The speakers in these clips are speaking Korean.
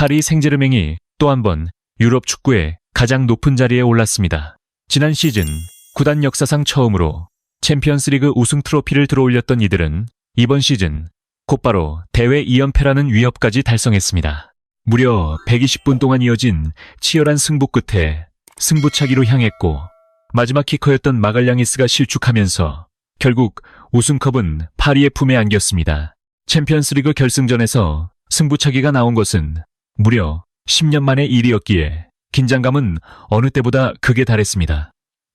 파리 생제르맹이 또 한 번 유럽 축구의 가장 높은 자리에 올랐습니다. 지난 시즌 구단 역사상 처음으로 챔피언스리그 우승 트로피를 들어올렸던 이들은 이번 시즌 곧바로 대회 2연패라는 위협까지 달성했습니다. 무려 120분 동안 이어진 치열한 승부 끝에 승부차기로 향했고 마지막 키커였던 마갈량이스가 실축하면서 결국 우승컵은 파리의 품에 안겼습니다. 챔피언스리그 결승전에서 승부차기가 나온 것은 무려 10년 만의 일이었기에 긴장감은 어느 때보다 극에 달했습니다.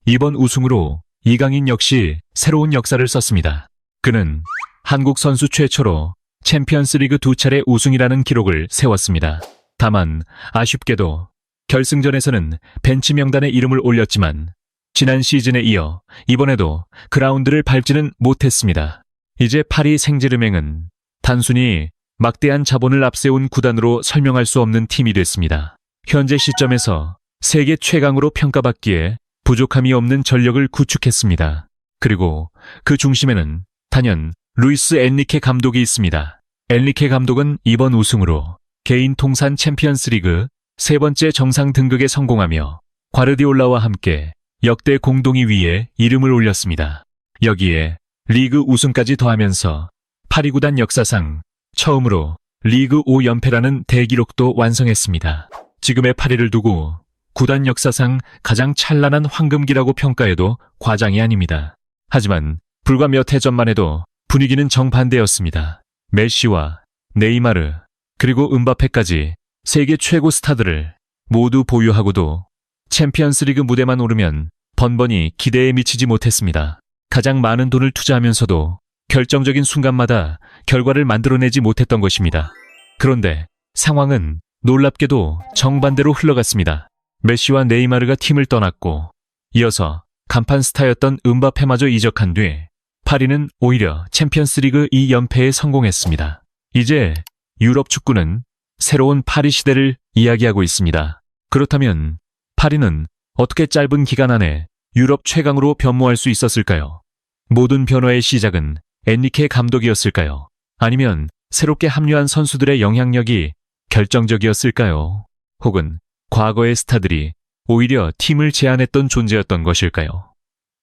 이번 우승으로 이강인 역시 새로운 역사를 썼습니다. 그는 한국 선수 최초로 챔피언스리그 2차례 우승이라는 기록을 세웠습니다. 다만 아쉽게도 결승전에서는 벤치 명단에 이름을 올렸지만 지난 시즌에 이어 이번에도 그라운드를 밟지는 못했습니다. 이제 파리 생제르맹은 단순히 막대한 자본을 앞세운 구단으로 설명할 수 없는 팀이 됐습니다. 현재 시점에서 세계 최강으로 평가받기에 부족함이 없는 전력을 구축했습니다. 그리고 그 중심에는 단연 루이스 엔리케 감독이 있습니다. 엔리케 감독은 이번 우승으로 개인 통산 챔피언스리그 세 번째 정상 등극에 성공하며 과르디올라와 함께 역대 공동 2위에 이름을 올렸습니다. 여기에 리그 우승까지 더하면서 파리 구단 역사상 처음으로 리그 5연패라는 대기록도 완성했습니다. 지금의 파리를 두고 구단 역사상 가장 찬란한 황금기라고 평가해도 과장이 아닙니다. 하지만 불과 몇 해 전만 해도 분위기는 정반대였습니다. 메시와 네이마르 그리고 음바페까지 세계 최고 스타들을 모두 보유하고도 챔피언스리그 무대만 오르면 번번이 기대에 미치지 못했습니다. 가장 많은 돈을 투자하면서도 결정적인 순간마다 결과를 만들어내지 못했던 것입니다. 그런데 상황은 놀랍게도 정반대로 흘러갔습니다. 메시와 네이마르가 팀을 떠났고 이어서 간판 스타였던 음바페마저 이적한 뒤 파리는 오히려 챔피언스리그 2연패에 성공했습니다. 이제 유럽 축구는 새로운 파리 시대를 이야기하고 있습니다. 그렇다면 파리는 어떻게 짧은 기간 안에 유럽 최강으로 변모할 수 있었을까요? 모든 변화의 시작은 엔리케 감독이었을까요? 아니면 새롭게 합류한 선수들의 영향력이 결정적이었을까요? 혹은 과거의 스타들이 오히려 팀을 제안했던 존재였던 것일까요?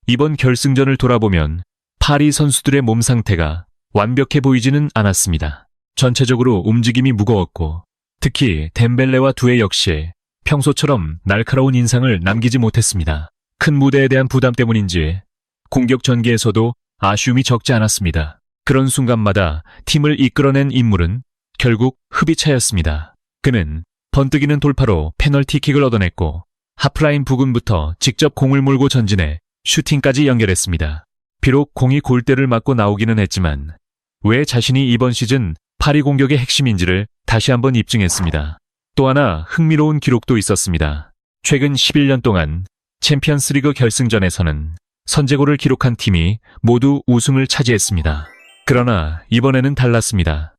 이번 결승전을 돌아보면 파리 선수들의 몸 상태가 완벽해 보이지는 않았습니다. 전체적으로 움직임이 무거웠고 특히 덴벨레와 두에 역시 평소처럼 날카로운 인상을 남기지 못했습니다. 큰 무대에 대한 부담 때문인지 공격 전개에서도 아쉬움이 적지 않았습니다. 그런 순간마다 팀을 이끌어낸 인물은 결국 흐비차였습니다. 그는 번뜩이는 돌파로 페널티킥을 얻어냈고 하프라인 부근부터 직접 공을 몰고 전진해 슈팅까지 연결했습니다. 비록 공이 골대를 맞고 나오기는 했지만 왜 자신이 이번 시즌 파리 공격의 핵심인지를 다시 한번 입증했습니다. 또 하나 흥미로운 기록도 있었습니다. 최근 11년 동안 챔피언스리그 결승전에서는 선제골을 기록한 팀이 모두 우승을 차지했습니다. 그러나 이번에는 달랐습니다.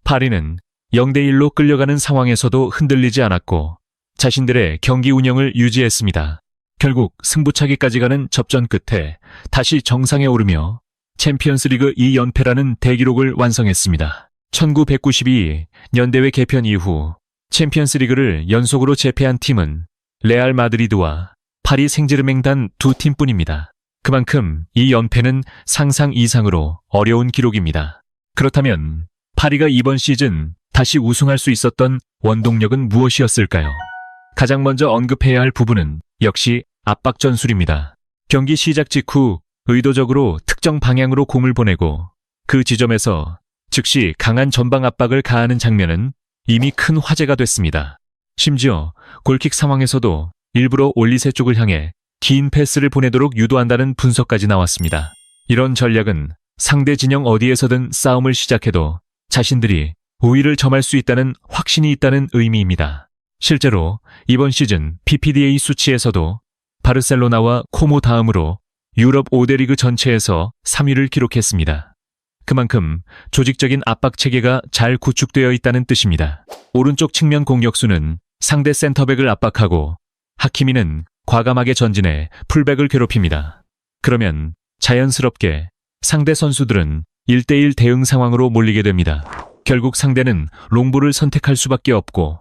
파리는 0대1로 끌려가는 상황에서도 흔들리지 않았고 자신들의 경기 운영을 유지했습니다. 결국 승부차기까지 가는 접전 끝에 다시 정상에 오르며 챔피언스리그 2연패라는 대기록을 완성했습니다. 1992 연대회 개편 이후 챔피언스리그를 연속으로 제패한 팀은 레알 마드리드와 파리 생제르맹 단 두 팀뿐입니다. 그만큼 이 연패는 상상 이상으로 어려운 기록입니다. 그렇다면 파리가 이번 시즌 다시 우승할 수 있었던 원동력은 무엇이었을까요? 가장 먼저 언급해야 할 부분은 역시 압박 전술입니다. 경기 시작 직후 의도적으로 특정 방향으로 공을 보내고 그 지점에서 즉시 강한 전방 압박을 가하는 장면은 이미 큰 화제가 됐습니다. 심지어 골킥 상황에서도 일부러 올리세 쪽을 향해 긴 패스를 보내도록 유도한다는 분석까지 나왔습니다. 이런 전략은 상대 진영 어디에서든 싸움을 시작해도 자신들이 우위를 점할 수 있다는 확신이 있다는 의미입니다. 실제로 이번 시즌 PPDA 수치에서도 바르셀로나와 코모 다음으로 유럽 5대 리그 전체에서 3위를 기록했습니다. 그만큼 조직적인 압박 체계가 잘 구축되어 있다는 뜻입니다. 오른쪽 측면 공격수는 상대 센터백을 압박하고 하키미는 과감하게 전진해 풀백을 괴롭힙니다. 그러면 자연스럽게 상대 선수들은 1대1 대응 상황으로 몰리게 됩니다. 결국 상대는 롱볼을 선택할 수밖에 없고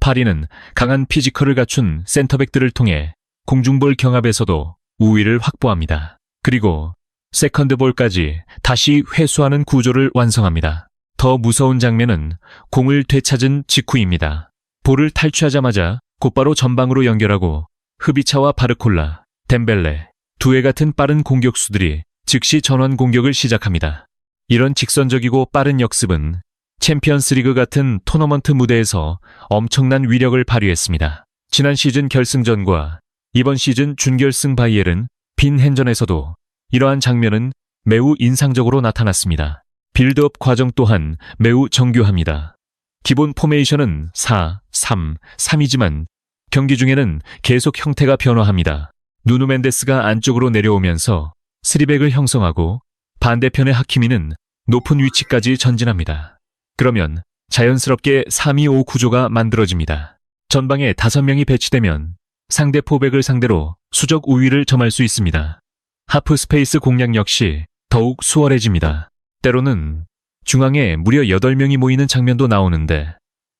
파리는 강한 피지컬을 갖춘 센터백들을 통해 공중볼 경합에서도 우위를 확보합니다. 그리고 세컨드볼까지 다시 회수하는 구조를 완성합니다. 더 무서운 장면은 공을 되찾은 직후입니다. 볼을 탈취하자마자 곧바로 전방으로 연결하고 흐비차와 바르콜라, 덴벨레, 두에 같은 빠른 공격수들이 즉시 전원 공격을 시작합니다. 이런 직선적이고 빠른 역습은 챔피언스리그 같은 토너먼트 무대에서 엄청난 위력을 발휘했습니다. 지난 시즌 결승전과 이번 시즌 준결승 바이에른 빈헨전에서도 이러한 장면은 매우 인상적으로 나타났습니다. 빌드업 과정 또한 매우 정교합니다. 기본 포메이션은 4-3-3이지만 경기 중에는 계속 형태가 변화합니다. 누누 멘데스가 안쪽으로 내려오면서 3백을 형성하고 반대편의 하키미는 높은 위치까지 전진합니다. 그러면 자연스럽게 3-2-5 구조가 만들어집니다. 전방에 5명이 배치되면 상대 포백을 상대로 수적 우위를 점할 수 있습니다. 하프 스페이스 공략 역시 더욱 수월해집니다. 때로는 중앙에 무려 8명이 모이는 장면도 나오는데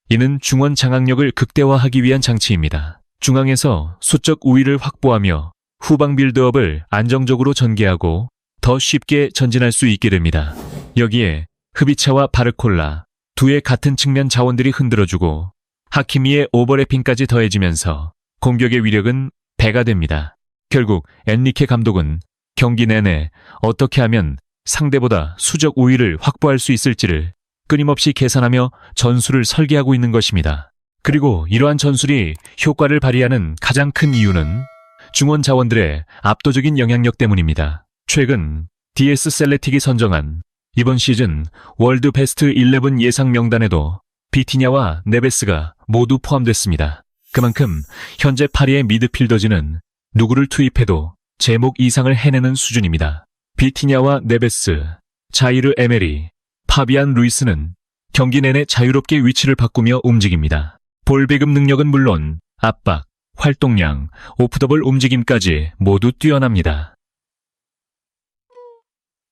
이는 중원 장악력을 극대화하기 위한 장치입니다. 중앙에서 수적 우위를 확보하며 후방 빌드업을 안정적으로 전개하고 더 쉽게 전진할 수 있게 됩니다. 여기에 흐비차와 바르콜라, 두의 같은 측면 자원들이 흔들어주고 하키미의 오버래핑까지 더해지면서 공격의 위력은 배가 됩니다. 결국 엔리케 감독은 경기 내내 어떻게 하면 상대보다 수적 우위를 확보할 수 있을지를 끊임없이 계산하며 전술을 설계하고 있는 것입니다. 그리고 이러한 전술이 효과를 발휘하는 가장 큰 이유는 중원 자원들의 압도적인 영향력 때문입니다. 최근 DS 셀레틱이 선정한 이번 시즌 월드 베스트 11 예상 명단에도 비티냐와 네베스가 모두 포함됐습니다. 그만큼 현재 파리의 미드필더진은 누구를 투입해도 제목 이상을 해내는 수준입니다. 비티냐와 네베스, 자이르 에메리, 파비안 루이스는 경기 내내 자유롭게 위치를 바꾸며 움직입니다. 볼 배급 능력은 물론 압박, 활동량, 오프더볼 움직임까지 모두 뛰어납니다.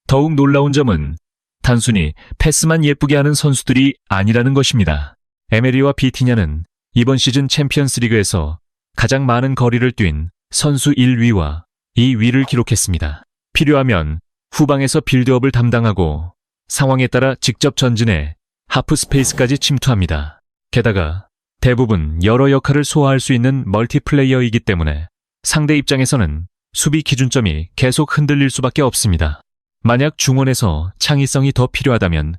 더욱 놀라운 점은 단순히 패스만 예쁘게 하는 선수들이 아니라는 것입니다. 에메리와 비티냐는 이번 시즌 챔피언스리그에서 가장 많은 거리를 뛴 선수 1위와 2위를 기록했습니다. 필요하면 후방에서 빌드업을 담당하고 상황에 따라 직접 전진해 하프 스페이스까지 침투합니다. 게다가 대부분 여러 역할을 소화할 수 있는 멀티플레이어이기 때문에 상대 입장에서는 수비 기준점이 계속 흔들릴 수밖에 없습니다. 만약 중원에서 창의성이 더 필요하다면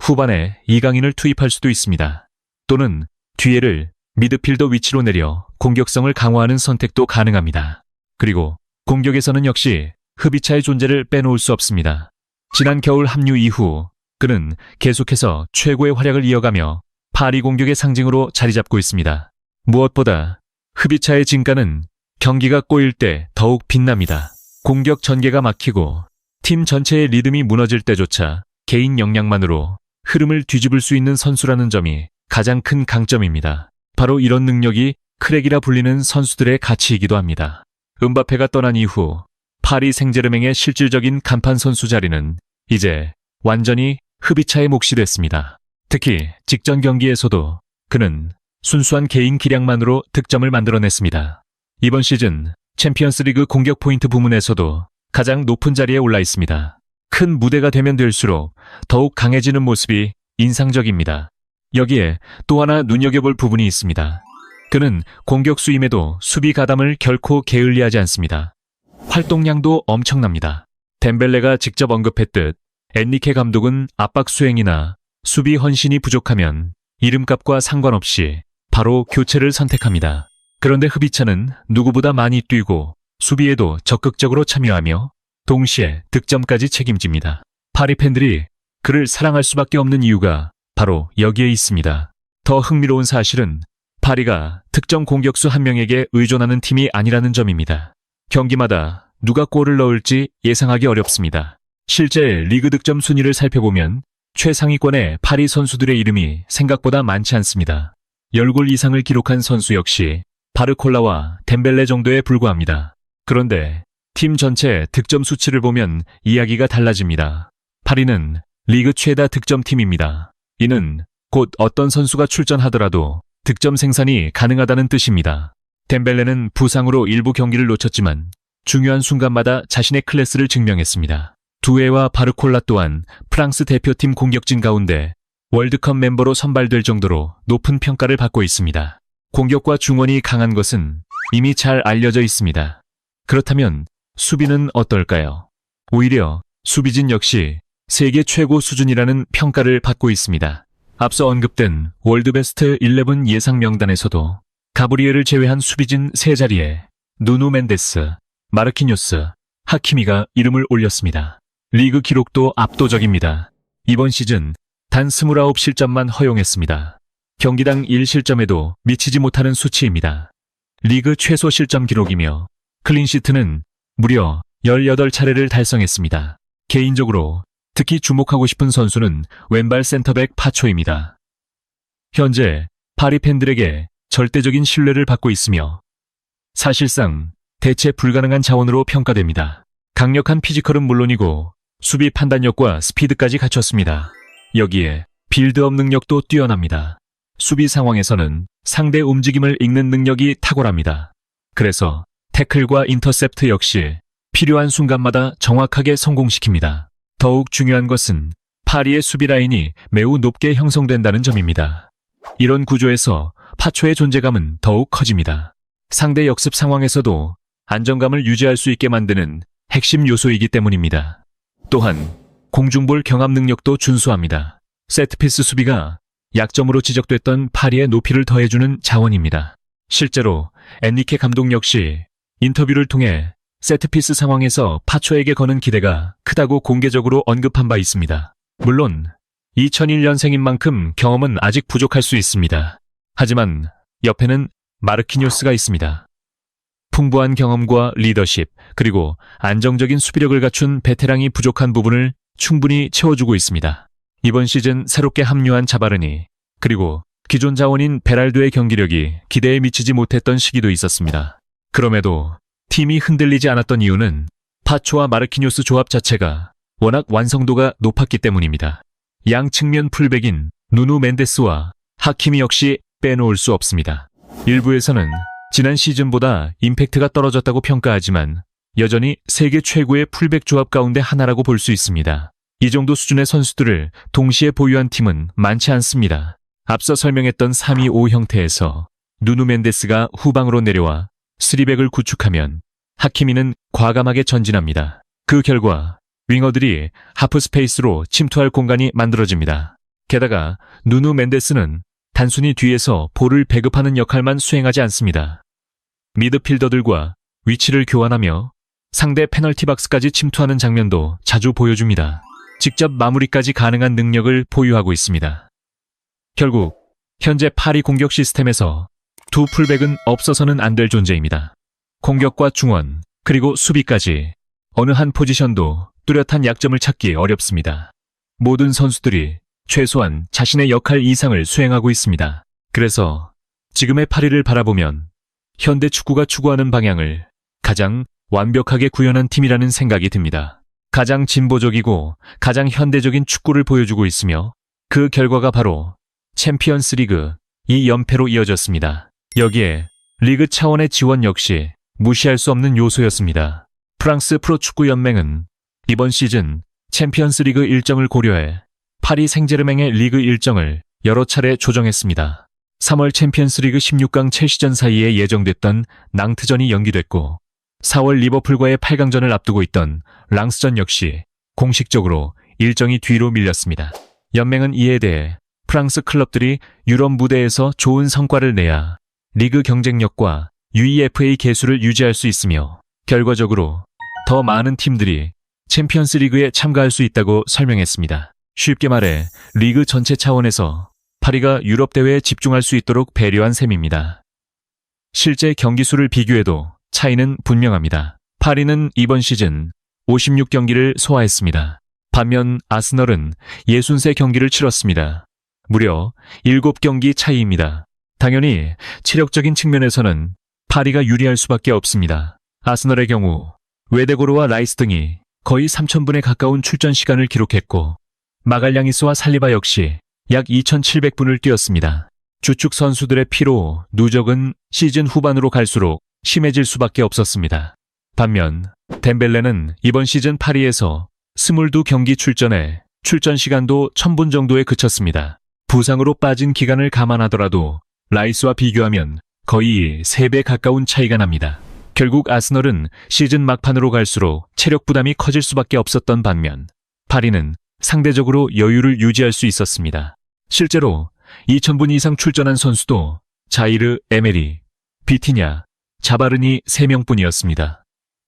후반에 이강인을 투입할 수도 있습니다. 또는 뒤에를 미드필더 위치로 내려 공격성을 강화하는 선택도 가능합니다. 그리고 공격에서는 역시 흐비차의 존재를 빼놓을 수 없습니다. 지난 겨울 합류 이후 그는 계속해서 최고의 활약을 이어가며 파리 공격의 상징으로 자리 잡고 있습니다. 무엇보다 흐비차의 진가는 경기가 꼬일 때 더욱 빛납니다. 공격 전개가 막히고 팀 전체의 리듬이 무너질 때조차 개인 역량만으로 흐름을 뒤집을 수 있는 선수라는 점이 가장 큰 강점입니다. 바로 이런 능력이 크랙이라 불리는 선수들의 가치이기도 합니다. 음바페가 떠난 이후 파리 생제르맹의 실질적인 간판 선수 자리는 이제 완전히 흐비차의 몫이 됐습니다. 특히 직전 경기에서도 그는 순수한 개인 기량만으로 득점을 만들어냈습니다. 이번 시즌 챔피언스리그 공격 포인트 부문에서도 가장 높은 자리에 올라 있습니다. 큰 무대가 되면 될수록 더욱 강해지는 모습이 인상적입니다. 여기에 또 하나 눈여겨볼 부분이 있습니다. 그는 공격수임에도 수비 가담을 결코 게을리하지 않습니다. 활동량도 엄청납니다. 덴벨레가 직접 언급했듯 엔리케 감독은 압박 수행이나 수비 헌신이 부족하면 이름값과 상관없이 바로 교체를 선택합니다. 그런데 흐비차는 누구보다 많이 뛰고 수비에도 적극적으로 참여하며 동시에 득점까지 책임집니다. 파리 팬들이 그를 사랑할 수밖에 없는 이유가 바로 여기에 있습니다. 더 흥미로운 사실은 파리가 특정 공격수 한 명에게 의존하는 팀이 아니라는 점입니다. 경기마다 누가 골을 넣을지 예상하기 어렵습니다. 실제 리그 득점 순위를 살펴보면 최상위권의 파리 선수들의 이름이 생각보다 많지 않습니다. 10골 이상을 기록한 선수 역시 바르콜라와 덴벨레 정도에 불과합니다. 그런데 팀 전체 득점 수치를 보면 이야기가 달라집니다. 파리는 리그 최다 득점팀입니다. 이는 곧 어떤 선수가 출전하더라도 득점 생산이 가능하다는 뜻입니다. 덴벨레는 부상으로 일부 경기를 놓쳤지만 중요한 순간마다 자신의 클래스를 증명했습니다. 두에와 바르콜라 또한 프랑스 대표팀 공격진 가운데 월드컵 멤버로 선발될 정도로 높은 평가를 받고 있습니다. 공격과 중원이 강한 것은 이미 잘 알려져 있습니다. 그렇다면 수비는 어떨까요? 오히려 수비진 역시 세계 최고 수준이라는 평가를 받고 있습니다. 앞서 언급된 월드베스트 11 예상 명단에서도 가브리엘을 제외한 수비진 3자리에 누누 멘데스, 마르키뇨스, 하키미가 이름을 올렸습니다. 리그 기록도 압도적입니다. 이번 시즌 단 29실점만 허용했습니다. 경기당 1실점에도 미치지 못하는 수치입니다. 리그 최소 실점 기록이며 클린시트는 무려 18차례를 달성했습니다. 개인적으로 특히 주목하고 싶은 선수는 왼발 센터백 파초입니다. 현재 파리 팬들에게 절대적인 신뢰를 받고 있으며 사실상 대체 불가능한 자원으로 평가됩니다. 강력한 피지컬은 물론이고 수비 판단력과 스피드까지 갖췄습니다. 여기에 빌드업 능력도 뛰어납니다. 수비 상황에서는 상대 움직임을 읽는 능력이 탁월합니다. 그래서 태클과 인터셉트 역시 필요한 순간마다 정확하게 성공시킵니다. 더욱 중요한 것은 파리의 수비 라인이 매우 높게 형성된다는 점입니다. 이런 구조에서 파초의 존재감은 더욱 커집니다. 상대 역습 상황에서도 안정감을 유지할 수 있게 만드는 핵심 요소이기 때문입니다. 또한 공중볼 경합 능력도 준수합니다. 세트피스 수비가 약점으로 지적됐던 파리의 높이를 더해주는 자원입니다. 실제로 엔리케 감독 역시 인터뷰를 통해 세트피스 상황에서 파초에게 거는 기대가 크다고 공개적으로 언급한 바 있습니다. 물론 2001년생인 만큼 경험은 아직 부족할 수 있습니다. 하지만 옆에는 마르키뇨스가 있습니다. 풍부한 경험과 리더십, 그리고 안정적인 수비력을 갖춘 베테랑이 부족한 부분을 충분히 채워주고 있습니다. 이번 시즌 새롭게 합류한 자바르니, 그리고 기존 자원인 베랄도의 경기력이 기대에 미치지 못했던 시기도 있었습니다. 그럼에도 팀이 흔들리지 않았던 이유는 파초와 마르키뇨스 조합 자체가 워낙 완성도가 높았기 때문입니다. 양 측면 풀백인 누누 멘데스와 하키미 역시 빼놓을 수 없습니다. 일부에서는 지난 시즌보다 임팩트가 떨어졌다고 평가하지만 여전히 세계 최고의 풀백 조합 가운데 하나라고 볼 수 있습니다. 이 정도 수준의 선수들을 동시에 보유한 팀은 많지 않습니다. 앞서 설명했던 3-2-5 형태에서 누누 멘데스가 후방으로 내려와 3백을 구축하면 하키미는 과감하게 전진합니다. 그 결과 윙어들이 하프 스페이스로 침투할 공간이 만들어집니다. 게다가 누누 멘데스는 단순히 뒤에서 볼을 배급하는 역할만 수행하지 않습니다. 미드필더들과 위치를 교환하며 상대 페널티 박스까지 침투하는 장면도 자주 보여줍니다. 직접 마무리까지 가능한 능력을 보유하고 있습니다. 결국 현재 파리 공격 시스템에서 두 풀백은 없어서는 안 될 존재입니다. 공격과 중원, 그리고 수비까지 어느 한 포지션도 뚜렷한 약점을 찾기 어렵습니다. 모든 선수들이 최소한 자신의 역할 이상을 수행하고 있습니다. 그래서 지금의 파리를 바라보면 현대 축구가 추구하는 방향을 가장 완벽하게 구현한 팀이라는 생각이 듭니다. 가장 진보적이고 가장 현대적인 축구를 보여주고 있으며 그 결과가 바로 챔피언스 리그 2연패로 이어졌습니다. 여기에 리그 차원의 지원 역시 무시할 수 없는 요소였습니다. 프랑스 프로축구연맹은 이번 시즌 챔피언스 리그 일정을 고려해 파리 생제르맹의 리그 일정을 여러 차례 조정했습니다. 3월 챔피언스 리그 16강 첼시전 사이에 예정됐던 낭트전이 연기됐고 4월 리버풀과의 8강전을 앞두고 있던 랑스전 역시 공식적으로 일정이 뒤로 밀렸습니다. 연맹은 이에 대해 프랑스 클럽들이 유럽 무대에서 좋은 성과를 내야 리그 경쟁력과 UEFA 개수를 유지할 수 있으며 결과적으로 더 많은 팀들이 챔피언스 리그에 참가할 수 있다고 설명했습니다. 쉽게 말해 리그 전체 차원에서 파리가 유럽 대회에 집중할 수 있도록 배려한 셈입니다. 실제 경기 수를 비교해도 차이는 분명합니다. 파리는 이번 시즌 56경기를 소화했습니다. 반면 아스널은 63경기를 치렀습니다. 무려 7경기 차이입니다. 당연히 체력적인 측면에서는 파리가 유리할 수밖에 없습니다. 아스널의 경우 웨데고르와 라이스 등이 거의 3,000분에 가까운 출전 시간을 기록했고 마갈량이스와 살리바 역시 약 2,700분을 뛰었습니다. 주축 선수들의 피로 누적은 시즌 후반으로 갈수록 심해질 수밖에 없었습니다. 반면 덴벨레는 이번 시즌 파리에서 22경기 출전해 출전 시간도 1000분 정도에 그쳤습니다. 부상으로 빠진 기간을 감안하더라도 라이스와 비교하면 거의 3배 가까운 차이가 납니다. 결국 아스널은 시즌 막판으로 갈수록 체력 부담이 커질 수밖에 없었던 반면 파리는 상대적으로 여유를 유지할 수 있었습니다. 실제로 2000분 이상 출전한 선수도 자이르, 에메리, 비티냐, 자바르니 3명뿐이었습니다.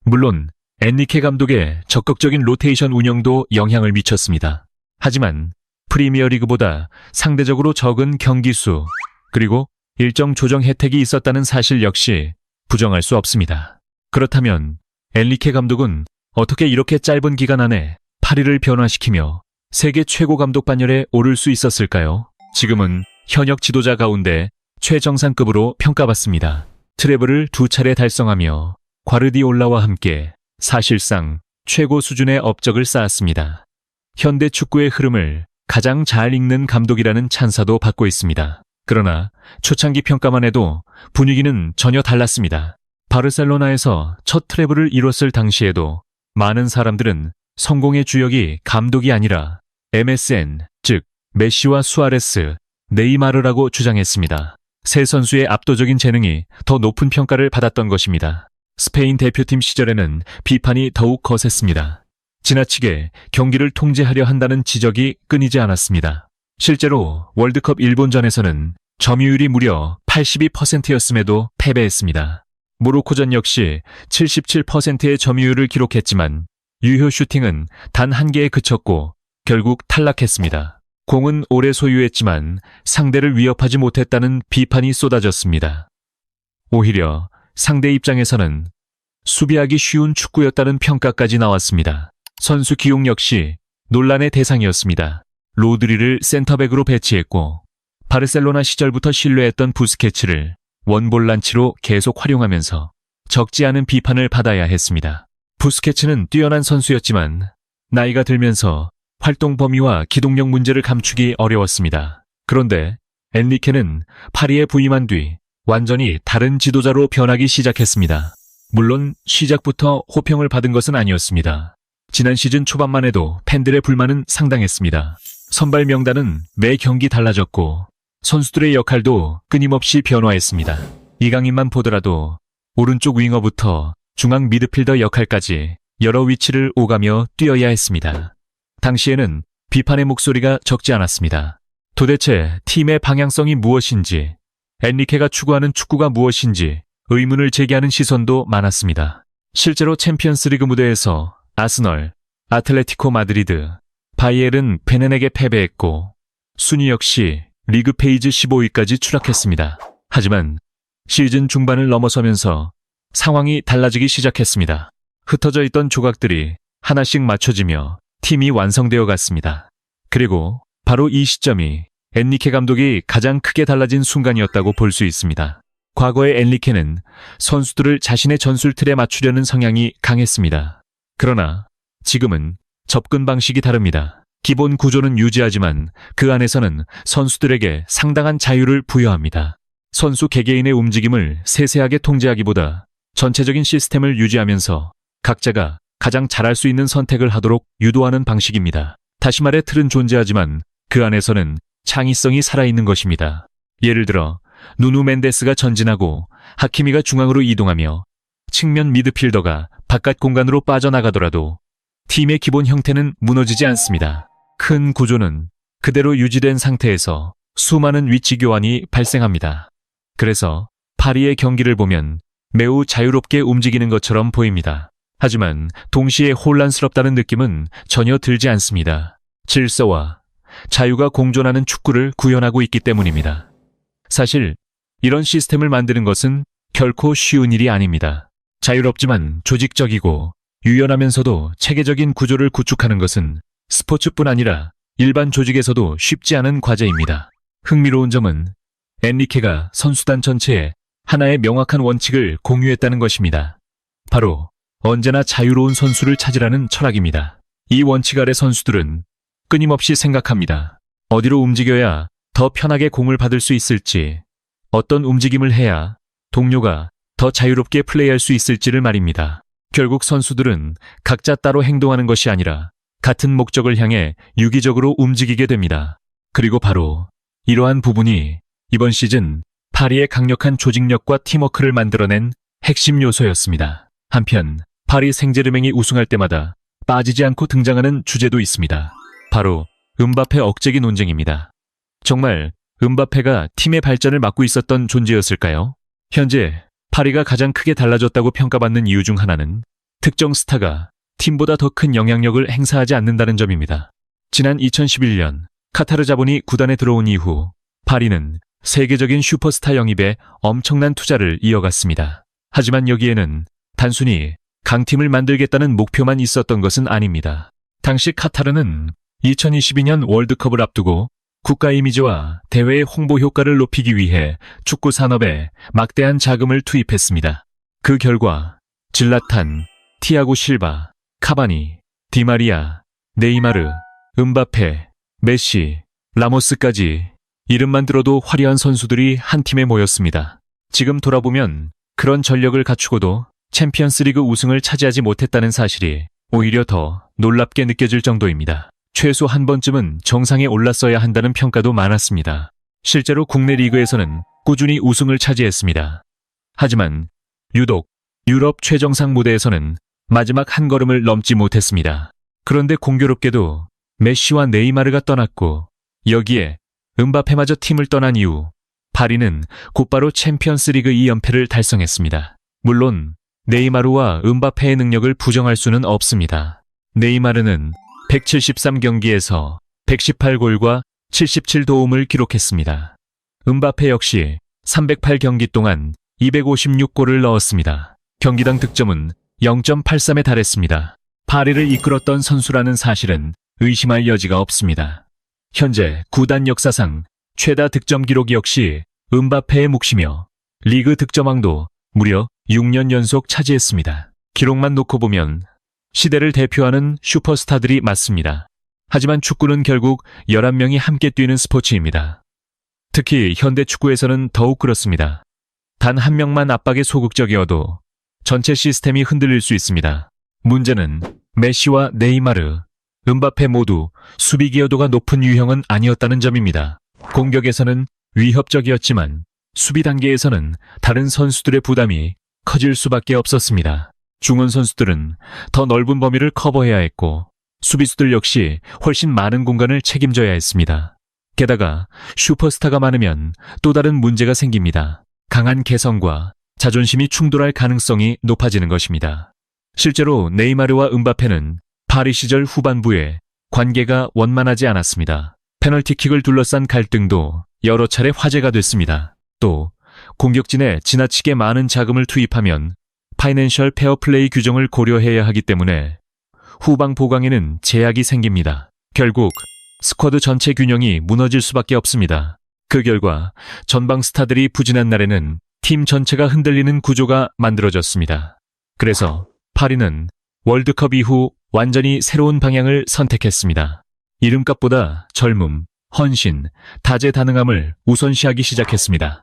물론 엔리케 감독의 적극적인 로테이션 운영도 영향을 미쳤습니다. 하지만 프리미어리그보다 상대적으로 적은 경기 수 그리고 일정 조정 혜택이 있었다는 사실 역시 부정할 수 없습니다. 그렇다면 엔리케 감독은 어떻게 이렇게 짧은 기간 안에 파리를 변화시키며 세계 최고 감독 반열에 오를 수 있었을까요? 지금은 현역 지도자 가운데 최정상급으로 평가받습니다. 트래블을 2차례 달성하며 과르디올라와 함께 사실상 최고 수준의 업적을 쌓았습니다. 현대 축구의 흐름을 가장 잘 읽는 감독이라는 찬사도 받고 있습니다. 그러나 초창기 평가만 해도 분위기는 전혀 달랐습니다. 바르셀로나에서 첫 트래블을 이뤘을 당시에도 많은 사람들은 성공의 주역이 감독이 아니라 MSN, 즉 메시와 수아레스, 네이마르라고 주장했습니다. 세 선수의 압도적인 재능이 더 높은 평가를 받았던 것입니다. 스페인 대표팀 시절에는 비판이 더욱 거셌습니다. 지나치게 경기를 통제하려 한다는 지적이 끊이지 않았습니다. 실제로 월드컵 일본전에서는 점유율이 무려 82%였음에도 패배했습니다. 모로코전 역시 77%의 점유율을 기록했지만 유효 슈팅은 단 1개에 그쳤고 결국 탈락했습니다. 공은 오래 소유했지만 상대를 위협하지 못했다는 비판이 쏟아졌습니다. 오히려 상대 입장에서는 수비하기 쉬운 축구였다는 평가까지 나왔습니다. 선수 기용 역시 논란의 대상이었습니다. 로드리를 센터백으로 배치했고 바르셀로나 시절부터 신뢰했던 부스케츠를 원볼란치로 계속 활용하면서 적지 않은 비판을 받아야 했습니다. 부스케츠는 뛰어난 선수였지만 나이가 들면서 활동 범위와 기동력 문제를 감추기 어려웠습니다. 그런데 엔리케는 파리에 부임한 뒤 완전히 다른 지도자로 변하기 시작했습니다. 물론 시작부터 호평을 받은 것은 아니었습니다. 지난 시즌 초반만 해도 팬들의 불만은 상당했습니다. 선발 명단은 매 경기 달라졌고 선수들의 역할도 끊임없이 변화했습니다. 이강인만 보더라도 오른쪽 윙어부터 중앙 미드필더 역할까지 여러 위치를 오가며 뛰어야 했습니다. 당시에는 비판의 목소리가 적지 않았습니다. 도대체 팀의 방향성이 무엇인지, 엔리케가 추구하는 축구가 무엇인지 의문을 제기하는 시선도 많았습니다. 실제로 챔피언스리그 무대에서 아스널, 아틀레티코 마드리드, 바이에른 베넨에게 패배했고 순위 역시 리그 페이지 15위까지 추락했습니다. 하지만 시즌 중반을 넘어서면서 상황이 달라지기 시작했습니다. 흩어져 있던 조각들이 하나씩 맞춰지며 팀이 완성되어 갔습니다. 그리고 바로 이 시점이 엔리케 감독이 가장 크게 달라진 순간이었다고 볼 수 있습니다. 과거의 엔리케는 선수들을 자신의 전술 틀에 맞추려는 성향이 강했습니다. 그러나 지금은 접근 방식이 다릅니다. 기본 구조는 유지하지만 그 안에서는 선수들에게 상당한 자유를 부여합니다. 선수 개개인의 움직임을 세세하게 통제하기보다 전체적인 시스템을 유지하면서 각자가 가장 잘할 수 있는 선택을 하도록 유도하는 방식입니다. 다시 말해 틀은 존재하지만 그 안에서는 창의성이 살아있는 것입니다. 예를 들어 누누 멘데스가 전진하고 하키미가 중앙으로 이동하며 측면 미드필더가 바깥 공간으로 빠져나가더라도 팀의 기본 형태는 무너지지 않습니다. 큰 구조는 그대로 유지된 상태에서 수많은 위치 교환이 발생합니다. 그래서 파리의 경기를 보면 매우 자유롭게 움직이는 것처럼 보입니다. 하지만 동시에 혼란스럽다는 느낌은 전혀 들지 않습니다. 질서와 자유가 공존하는 축구를 구현하고 있기 때문입니다. 사실 이런 시스템을 만드는 것은 결코 쉬운 일이 아닙니다. 자유롭지만 조직적이고 유연하면서도 체계적인 구조를 구축하는 것은 스포츠뿐 아니라 일반 조직에서도 쉽지 않은 과제입니다. 흥미로운 점은 엔리케가 선수단 전체에 하나의 명확한 원칙을 공유했다는 것입니다. 바로 언제나 자유로운 선수를 찾으라는 철학입니다. 이 원칙 아래 선수들은 끊임없이 생각합니다. 어디로 움직여야 더 편하게 공을 받을 수 있을지, 어떤 움직임을 해야 동료가 더 자유롭게 플레이할 수 있을지를 말입니다. 결국 선수들은 각자 따로 행동하는 것이 아니라 같은 목적을 향해 유기적으로 움직이게 됩니다. 그리고 바로 이러한 부분이 이번 시즌 파리의 강력한 조직력과 팀워크를 만들어낸 핵심 요소였습니다. 한편 파리 생제르맹이 우승할 때마다 빠지지 않고 등장하는 주제도 있습니다. 바로 음바페 억제기 논쟁입니다. 정말 음바페가 팀의 발전을 막고 있었던 존재였을까요? 현재 파리가 가장 크게 달라졌다고 평가받는 이유 중 하나는 특정 스타가 팀보다 더 큰 영향력을 행사하지 않는다는 점입니다. 지난 2011년 카타르 자본이 구단에 들어온 이후 파리는 세계적인 슈퍼스타 영입에 엄청난 투자를 이어갔습니다. 하지만 여기에는 단순히 강팀을 만들겠다는 목표만 있었던 것은 아닙니다. 당시 카타르는 2022년 월드컵을 앞두고 국가 이미지와 대회의 홍보 효과를 높이기 위해 축구 산업에 막대한 자금을 투입했습니다. 그 결과 질라탄, 티아고 실바, 카바니, 디마리아, 네이마르, 음바페, 메시, 라모스까지 이름만 들어도 화려한 선수들이 한 팀에 모였습니다. 지금 돌아보면 그런 전력을 갖추고도 챔피언스리그 우승을 차지하지 못했다는 사실이 오히려 더 놀랍게 느껴질 정도입니다. 최소 한 번쯤은 정상에 올랐어야 한다는 평가도 많았습니다. 실제로 국내 리그에서는 꾸준히 우승을 차지했습니다. 하지만 유독 유럽 최정상 무대에서는 마지막 한 걸음을 넘지 못했습니다. 그런데 공교롭게도 메시와 네이마르가 떠났고 여기에 음바페마저 팀을 떠난 이후 파리는 곧바로 챔피언스리그 2연패를 달성했습니다. 물론 네이마르와 음바페의 능력을 부정할 수는 없습니다. 네이마르는 173경기에서 118골과 77도움을 기록했습니다. 음바페 역시 308경기 동안 256골을 넣었습니다. 경기당 득점은 0.83에 달했습니다. 파리를 이끌었던 선수라는 사실은 의심할 여지가 없습니다. 현재 구단 역사상 최다 득점 기록 역시 음바페의 몫이며 리그 득점왕도 무려 6년 연속 차지했습니다. 기록만 놓고 보면 시대를 대표하는 슈퍼스타들이 맞습니다. 하지만 축구는 결국 11명이 함께 뛰는 스포츠입니다. 특히 현대 축구에서는 더욱 그렇습니다. 단 한 명만 압박에 소극적이어도 전체 시스템이 흔들릴 수 있습니다. 문제는 메시와 네이마르, 음바페 모두 수비 기여도가 높은 유형은 아니었다는 점입니다. 공격에서는 위협적이었지만 수비 단계에서는 다른 선수들의 부담이 커질 수밖에 없었습니다. 중원 선수들은 더 넓은 범위를 커버해야 했고 수비수들 역시 훨씬 많은 공간을 책임져야 했습니다. 게다가 슈퍼스타가 많으면 또 다른 문제가 생깁니다. 강한 개성과 자존심이 충돌할 가능성이 높아지는 것입니다. 실제로 네이마르와 음바페는 파리 시절 후반부에 관계가 원만하지 않았습니다. 페널티킥을 둘러싼 갈등도 여러 차례 화제가 됐습니다. 또 공격진에 지나치게 많은 자금을 투입하면 파이낸셜 페어플레이 규정을 고려해야 하기 때문에 후방 보강에는 제약이 생깁니다. 결국 스쿼드 전체 균형이 무너질 수밖에 없습니다. 그 결과 전방 스타들이 부진한 날에는 팀 전체가 흔들리는 구조가 만들어졌습니다. 그래서 파리는 월드컵 이후 완전히 새로운 방향을 선택했습니다. 이름값보다 젊음, 헌신, 다재다능함을 우선시하기 시작했습니다.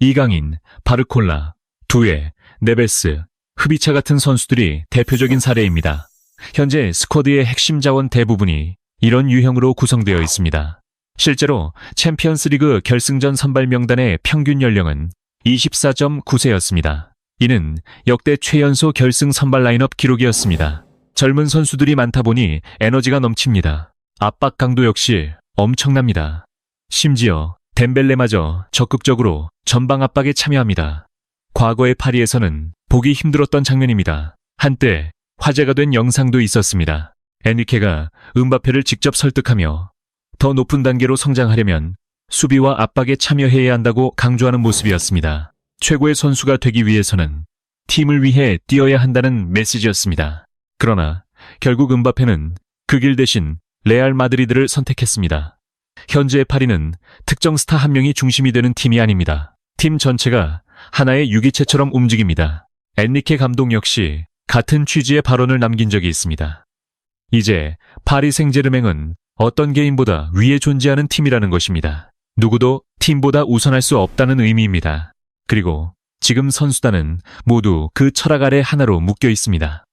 이강인, 바르콜라, 두에, 네베스, 흡이차 같은 선수들이 대표적인 사례입니다. 현재 스쿼드의 핵심 자원 대부분이 이런 유형으로 구성되어 있습니다. 실제로 챔피언스리그 결승전 선발 명단의 평균 연령은 24.9세였습니다. 이는 역대 최연소 결승 선발 라인업 기록이었습니다. 젊은 선수들이 많다 보니 에너지가 넘칩니다. 압박 강도 역시 엄청납니다. 심지어 덴벨레마저 적극적으로 전방 압박에 참여합니다. 과거의 파리에서는 보기 힘들었던 장면입니다. 한때 화제가 된 영상도 있었습니다. 엔리케가 음바페를 직접 설득하며 더 높은 단계로 성장하려면 수비와 압박에 참여해야 한다고 강조하는 모습이었습니다. 최고의 선수가 되기 위해서는 팀을 위해 뛰어야 한다는 메시지였습니다. 그러나 결국 음바페는 그 길 대신 레알 마드리드를 선택했습니다. 현재의 파리는 특정 스타 한 명이 중심이 되는 팀이 아닙니다. 팀 전체가 하나의 유기체처럼 움직입니다. 엔리케 감독 역시 같은 취지의 발언을 남긴 적이 있습니다. 이제 파리 생제르맹은 어떤 개인보다 위에 존재하는 팀이라는 것입니다. 누구도 팀보다 우선할 수 없다는 의미입니다. 그리고 지금 선수단은 모두 그 철학 아래 하나로 묶여 있습니다.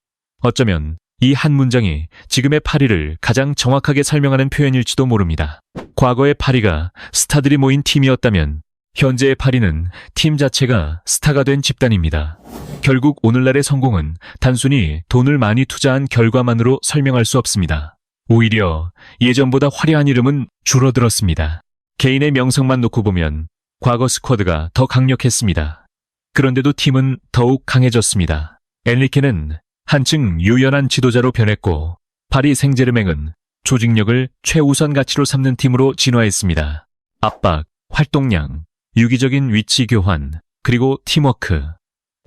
어쩌면 이 한 문장이 지금의 파리를 가장 정확하게 설명하는 표현일지도 모릅니다. 과거의 파리가 스타들이 모인 팀이었다면 현재의 파리는 팀 자체가 스타가 된 집단입니다. 결국 오늘날의 성공은 단순히 돈을 많이 투자한 결과만으로 설명할 수 없습니다. 오히려 예전보다 화려한 이름은 줄어들었습니다. 개인의 명성만 놓고 보면 과거 스쿼드가 더 강력했습니다. 그런데도 팀은 더욱 강해졌습니다. 엔리케는 한층 유연한 지도자로 변했고 파리 생제르맹은 조직력을 최우선 가치로 삼는 팀으로 진화했습니다. 압박, 활동량, 유기적인 위치 교환, 그리고 팀워크.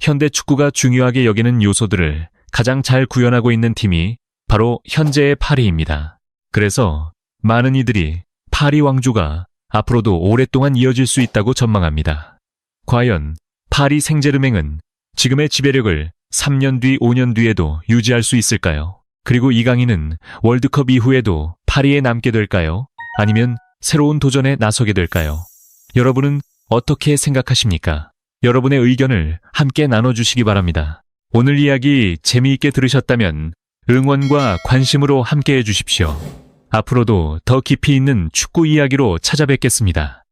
현대 축구가 중요하게 여기는 요소들을 가장 잘 구현하고 있는 팀이 바로 현재의 파리입니다. 그래서 많은 이들이 파리 왕조가 앞으로도 오랫동안 이어질 수 있다고 전망합니다. 과연 파리 생제르맹은 지금의 지배력을 3년 뒤, 5년 뒤에도 유지할 수 있을까요? 그리고 이 강인은 월드컵 이후에도 파리에 남게 될까요? 아니면 새로운 도전에 나서게 될까요? 여러분은 어떻게 생각하십니까? 여러분의 의견을 함께 나눠주시기 바랍니다. 오늘 이야기 재미있게 들으셨다면 응원과 관심으로 함께 해주십시오. 앞으로도 더 깊이 있는 축구 이야기로 찾아뵙겠습니다.